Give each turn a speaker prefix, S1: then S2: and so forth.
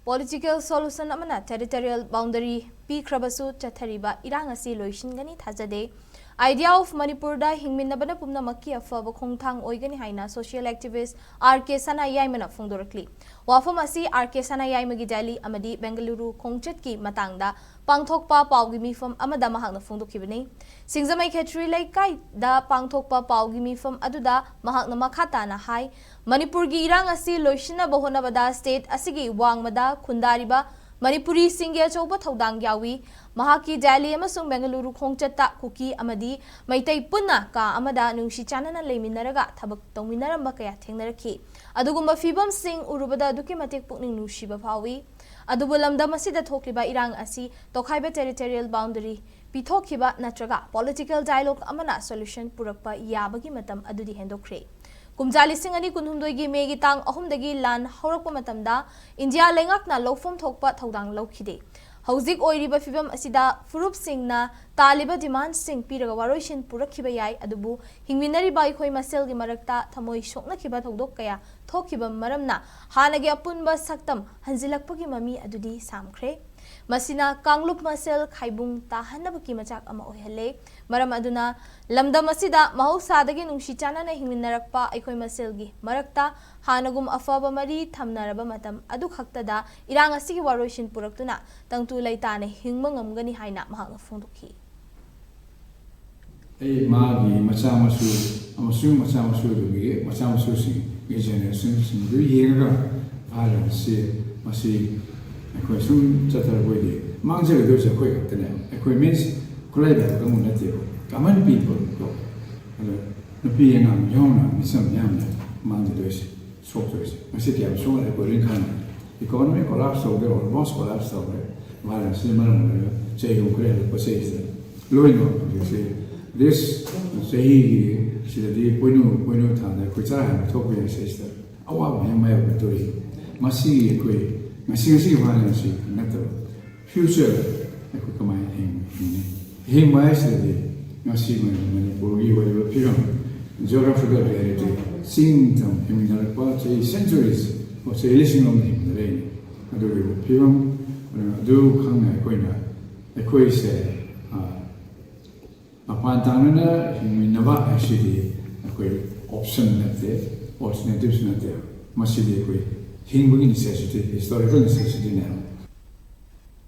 S1: Political solution amana territorial boundary Pikhrabasu chathariba Erang asi Loisangani Thajade. Idea of Manipur da hingminabana pumna maki afaba khongthang oigani haina social activist Sanayaima phongdorakli. Wafam asi Sanayaima gi Delhi amadi Bengaluru khongchet ki matangda pangthokpa pawgi mifam amada mahakna phongdokhibani. Singzamai khetri laikai da pangthokpa pawgi mifam aduda mahakna makhata na hai Manipur gi Erang asi loisina bahona bada state asigi wangmada khundariba Manipuri singya chauba thaudang yawi mahaki Delhi amasung Bengaluru khongchatta kuki amadi maitai punna ka amada nungsi chanana leiminaraga thabak tawminaramba kaya thengnarakhi adugumba fibam sing urubada duki matek pukning nushiba phawi adubu lamdam asida thokliba Erang asi tokhaiba territorial boundary pithokiba natraga political dialogue amana solution purakpa yabagi matam adudi hendokre Kumjali Singani Kunhumdoigi Megi Tang Ahumdagi Lan Horakpa Matamda India Lengakna Lofum Thokpa Thaudang Lokide Hauzik Oiriba Fibam Asida Furup Singna Taliba Demand Sing Piraga Waroshin Purakhiba Yai Adubu Hingminari Bai Khoi Maselgi Marakta Thamoi Shokna Khiba Thodok Kaya Thokiba Maramna Hanagi Apunba Saktam Hanzilakpagi Mami Adudi Samkre Masina Kanglup Masel Khaibung Tahanabaki Machak Ama Ohele Maram Aduna Lamda Masida Mahausadagi Nungshicana Hingminarakpa Aikoi Maselgi Marakta Hanagum Afaba Mari Thamnaraba Matam Adu Haktada Erang Asigi Waroshin Puraktuna Tangtu Laitane Hingmangamgani Haina Mahanga Funduki
S2: Magi Machamasu Amasu Machamasu Dugi Machamasu Sing Generation Sing Yenga Violence Masi Equation Chatarway Mangel goes a quick equipments Colada Gamunatio Common people go the being on Yona some Yamna Mandados Softwares Masiki of Shona Equincan Economic collapse of the most collapse of violence similar say Ukraine possessed Loino you say this say the Bueno Tana which I am talking sister our my victory Masi equi Masi violence matter future equipment he might say Masi Manipuri were Pikhrabasu geographical reality seeing them in the centuries or say listening on him the rain adu Pikhrabasu do Kanga Koina equate upon Tanana in Nava actually option that there alternatives not there must be equate. Necessity, historical necessity now.